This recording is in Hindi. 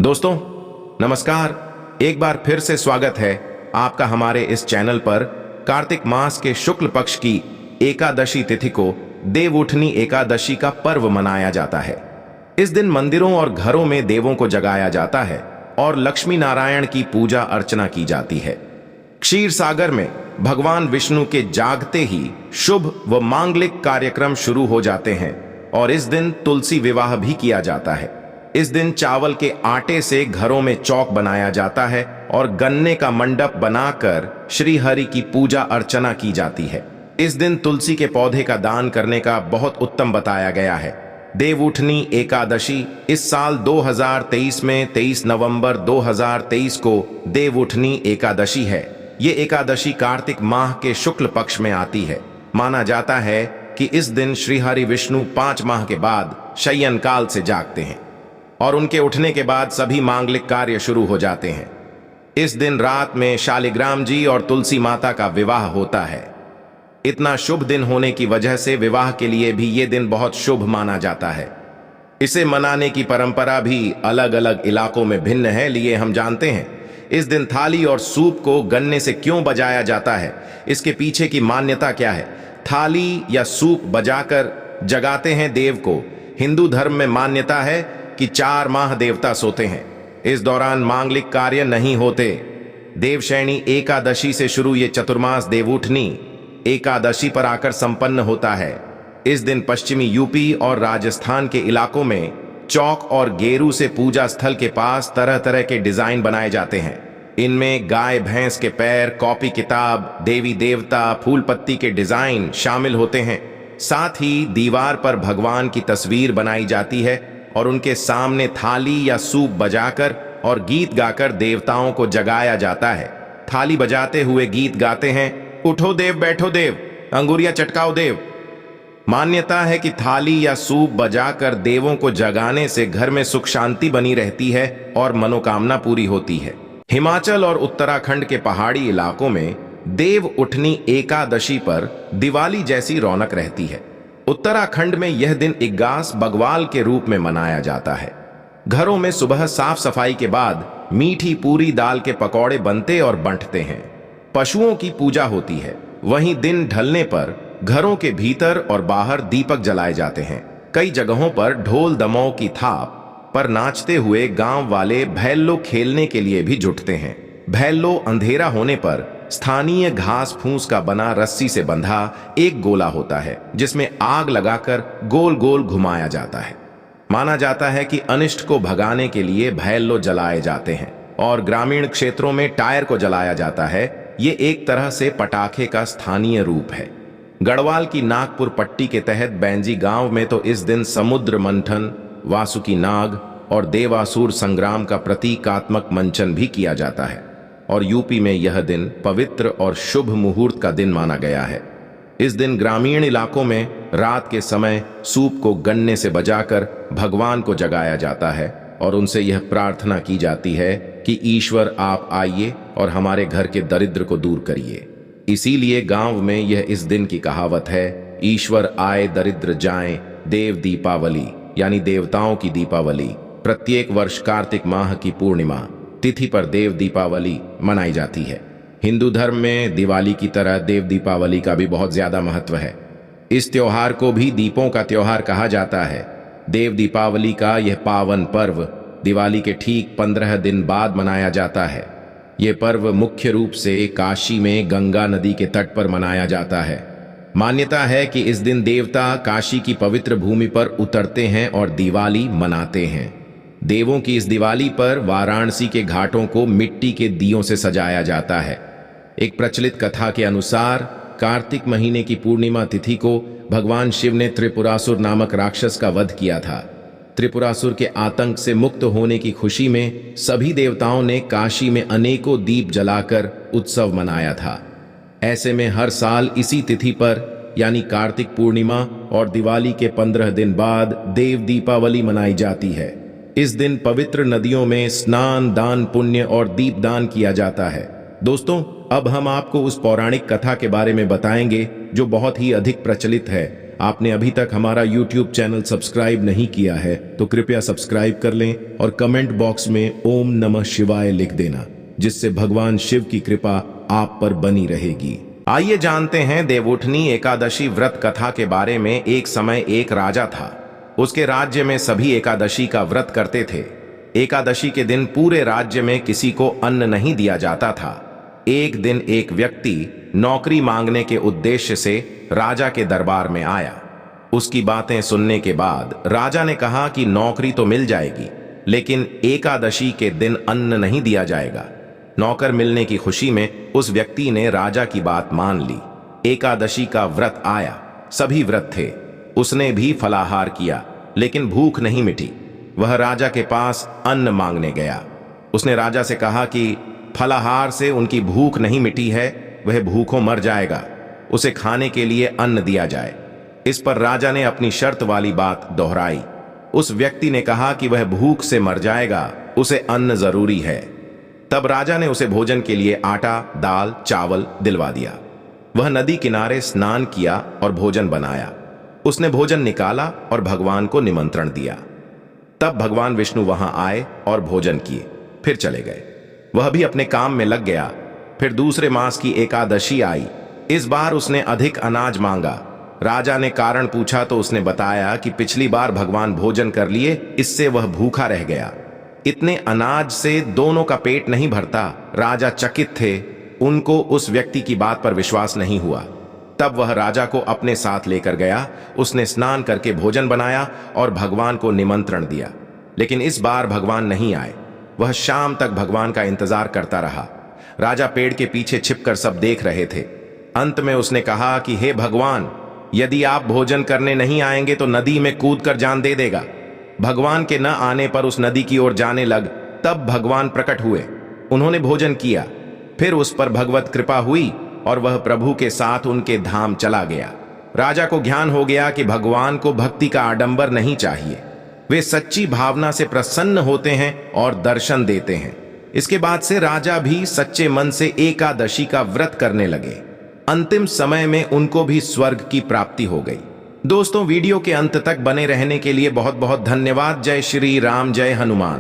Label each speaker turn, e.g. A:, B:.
A: दोस्तों नमस्कार। एक बार फिर से स्वागत है आपका हमारे इस चैनल पर। कार्तिक मास के शुक्ल पक्ष की एकादशी तिथि को देवउठनी एकादशी का पर्व मनाया जाता है। इस दिन मंदिरों और घरों में देवों को जगाया जाता है और लक्ष्मी नारायण की पूजा अर्चना की जाती है। क्षीर सागर में भगवान विष्णु के जागते ही शुभ व मांगलिक कार्यक्रम शुरू हो जाते हैं और इस दिन तुलसी विवाह भी किया जाता है। इस दिन चावल के आटे से घरों में चौक बनाया जाता है और गन्ने का मंडप बनाकर श्री हरि की पूजा अर्चना की जाती है। इस दिन तुलसी के पौधे का दान करने का बहुत उत्तम बताया गया है। देवउठनी एकादशी इस साल 2023 में 23 नवंबर 2023 को देवउठनी एकादशी है। ये एकादशी कार्तिक माह के शुक्ल पक्ष में आती है। माना जाता है कि इस दिन श्री हरि विष्णु 5 माह के बाद शयन काल से जागते हैं और उनके उठने के बाद सभी मांगलिक कार्य शुरू हो जाते हैं। इस दिन रात में शालिग्राम जी और तुलसी माता का विवाह होता है। इतना शुभ दिन होने की वजह से विवाह के लिए भी ये दिन बहुत शुभ माना जाता है। इसे मनाने की परंपरा भी अलग अलग इलाकों में भिन्न है, लिए हम जानते हैं इस दिन थाली और सूप को गन्ने से क्यों बजाया जाता है, इसके पीछे की मान्यता क्या है। थाली या सूप बजाकर जगाते हैं देव को। हिंदू धर्म में मान्यता है कि 4 माह देवता सोते हैं, इस दौरान मांगलिक कार्य नहीं होते। देवशयनी एकादशी से शुरू ये चतुर्मास देवउठनी एकादशी पर आकर संपन्न होता है। इस दिन पश्चिमी यूपी और राजस्थान के इलाकों में चौक और गेरू से पूजा स्थल के पास तरह तरह के डिजाइन बनाए जाते हैं। इनमें गाय भैंस के पैर, कॉपी किताब, देवी देवता, फूल पत्ती के डिजाइन शामिल होते हैं। साथ ही दीवार पर भगवान की तस्वीर बनाई जाती है और उनके सामने थाली या सूप बजाकर और गीत गाकर देवताओं को जगाया जाता है। थाली बजाते हुए गीत गाते हैं, उठो देव बैठो देव, अंगुरिया चटकाओ देव। मान्यता है कि थाली या सूप बजाकर देवों को जगाने से घर में सुख शांति बनी रहती है और मनोकामना पूरी होती है। हिमाचल और उत्तराखंड के पहाड़ी इलाकों में देवउठनी एकादशी पर दिवाली जैसी रौनक रहती है। उत्तराखंड में यह दिन इग्गास बग्वाल के रूप में मनाया जाता है। घरों में सुबह साफ सफाई के बाद मीठी पूरी दाल के पकौड़े बनते और बंटते हैं। पशुओं की पूजा होती है। वहीं दिन ढलने पर घरों के भीतर और बाहर दीपक जलाए जाते हैं। कई जगहों पर ढोल दमाऊ की थाप पर नाचते हुए गांव वाले भैल्लो खेलने के लिए भी जुटते हैं। भैल्लो अंधेरा होने पर स्थानीय घास फूस का बना रस्सी से बंधा एक गोला होता है, जिसमें आग लगाकर गोल गोल घुमाया जाता है। माना जाता है कि अनिष्ट को भगाने के लिए भैल्लो जलाए जाते हैं और ग्रामीण क्षेत्रों में टायर को जलाया जाता है। ये एक तरह से पटाखे का स्थानीय रूप है। गढ़वाल की नागपुर पट्टी के तहत बैंजी गांव में तो इस दिन समुद्र मंथन, वासुकी नाग और देवासुर संग्राम का प्रतीकात्मक मंचन भी किया जाता है और यूपी में यह दिन पवित्र और शुभ मुहूर्त का दिन माना गया है। इस दिन ग्रामीण इलाकों में रात के समय सूप को गन्ने से बजाकर भगवान को जगाया जाता है और उनसे यह प्रार्थना की जाती है कि ईश्वर आप आइए और हमारे घर के दरिद्र को दूर करिए। इसीलिए गांव में यह इस दिन की कहावत है, ईश्वर आए दरिद्र जाएं, देव दीपावली, यानी देवताओं की दीपावली। प्रत्येक वर्ष कार्तिक माह की पूर्णिमा तिथि पर देव दीपावली मनाई जाती है। हिंदू धर्म में दिवाली की तरह देव दीपावली का भी बहुत ज्यादा महत्व है। इस त्योहार को भी दीपों का त्योहार कहा जाता है। देव दीपावली का यह पावन पर्व दिवाली के ठीक 15 दिन बाद मनाया जाता है। यह पर्व मुख्य रूप से काशी में गंगा नदी के तट पर मनाया जाता है। मान्यता है कि इस दिन देवता काशी की पवित्र भूमि पर उतरते हैं और दिवाली मनाते हैं। देवों की इस दिवाली पर वाराणसी के घाटों को मिट्टी के दियों से सजाया जाता है। एक प्रचलित कथा के अनुसार कार्तिक महीने की पूर्णिमा तिथि को भगवान शिव ने त्रिपुरासुर नामक राक्षस का वध किया था। त्रिपुरासुर के आतंक से मुक्त होने की खुशी में सभी देवताओं ने काशी में अनेकों दीप जलाकर उत्सव मनाया था। ऐसे में हर साल इसी तिथि पर यानी कार्तिक पूर्णिमा और दिवाली के 15 दिन बाद देव दीपावली मनाई जाती है। इस दिन पवित्र नदियों में स्नान, दान पुण्य और दीपदान किया जाता है। दोस्तों, अब हम आपको उस पौराणिक कथा के बारे में बताएंगे जो बहुत ही अधिक प्रचलित है। आपने अभी तक हमारा YouTube चैनल सब्सक्राइब नहीं किया है तो कृपया सब्सक्राइब कर लें और कमेंट बॉक्स में ओम नमः शिवाय लिख देना, जिससे भगवान शिव की कृपा आप पर बनी रहेगी। आइए जानते हैं देवउठनी एकादशी व्रत कथा के बारे में। एक समय एक राजा था। उसके राज्य में सभी एकादशी का व्रत करते थे। एकादशी के दिन पूरे राज्य में किसी को अन्न नहीं दिया जाता था। एक दिन एक व्यक्ति नौकरी मांगने के उद्देश्य से राजा के दरबार में आया। उसकी बातें सुनने के बाद राजा ने कहा कि नौकरी तो मिल जाएगी, लेकिन एकादशी के दिन अन्न नहीं दिया जाएगा। नौकर मिलने की खुशी में उस व्यक्ति ने राजा की बात मान ली। एकादशी का व्रत आया, सभी व्रत थे। उसने भी फलाहार किया, लेकिन भूख नहीं मिटी। वह राजा के पास अन्न मांगने गया। उसने राजा से कहा कि फलाहार से उनकी भूख नहीं मिटी है, वह भूखों मर जाएगा, उसे खाने के लिए अन्न दिया जाए। इस पर राजा ने अपनी शर्त वाली बात दोहराई। उस व्यक्ति ने कहा कि वह भूख से मर जाएगा, उसे अन्न जरूरी है। तब राजा ने उसे भोजन के लिए आटा, दाल, चावल दिलवा दिया। वह नदी किनारे स्नान किया और भोजन बनाया। उसने भोजन निकाला और भगवान को निमंत्रण दिया। तब भगवान विष्णु वहां आए और भोजन किए, फिर चले गए। वह भी अपने काम में लग गया। फिर दूसरे मास की एकादशी आई। इस बार उसने अधिक अनाज मांगा। राजा ने कारण पूछा तो उसने बताया कि पिछली बार भगवान भोजन कर लिए, इससे वह भूखा रह गया। इतने अनाज से दोनों का पेट नहीं भरता। राजा चकित थे। उनको उस व्यक्ति की बात पर विश्वास नहीं हुआ। तब वह राजा को अपने साथ लेकर गया। उसने स्नान करके भोजन बनाया और भगवान को निमंत्रण दिया, लेकिन इस बार भगवान नहीं आए। वह शाम तक भगवान का इंतजार करता रहा। राजा पेड़ के पीछे छिपकर सब देख रहे थे। अंत में उसने कहा कि हे भगवान, यदि आप भोजन करने नहीं आएंगे तो नदी में कूदकर जान दे देगा। भगवान के न आने पर उस नदी की ओर जाने लग। तब भगवान प्रकट हुए। उन्होंने भोजन किया। फिर उस पर भगवत कृपा हुई और वह प्रभु के साथ उनके धाम चला गया। राजा को ज्ञान हो गया कि भगवान को भक्ति का आडंबर नहीं चाहिए। वे सच्ची भावना से प्रसन्न होते हैं और दर्शन देते हैं। इसके बाद से राजा भी सच्चे मन से एकादशी का व्रत करने लगे। अंतिम समय में उनको भी स्वर्ग की प्राप्ति हो गई। दोस्तों, वीडियो के अंत तक बने रहने के लिए बहुत बहुत धन्यवाद। जय श्री राम, जय हनुमान।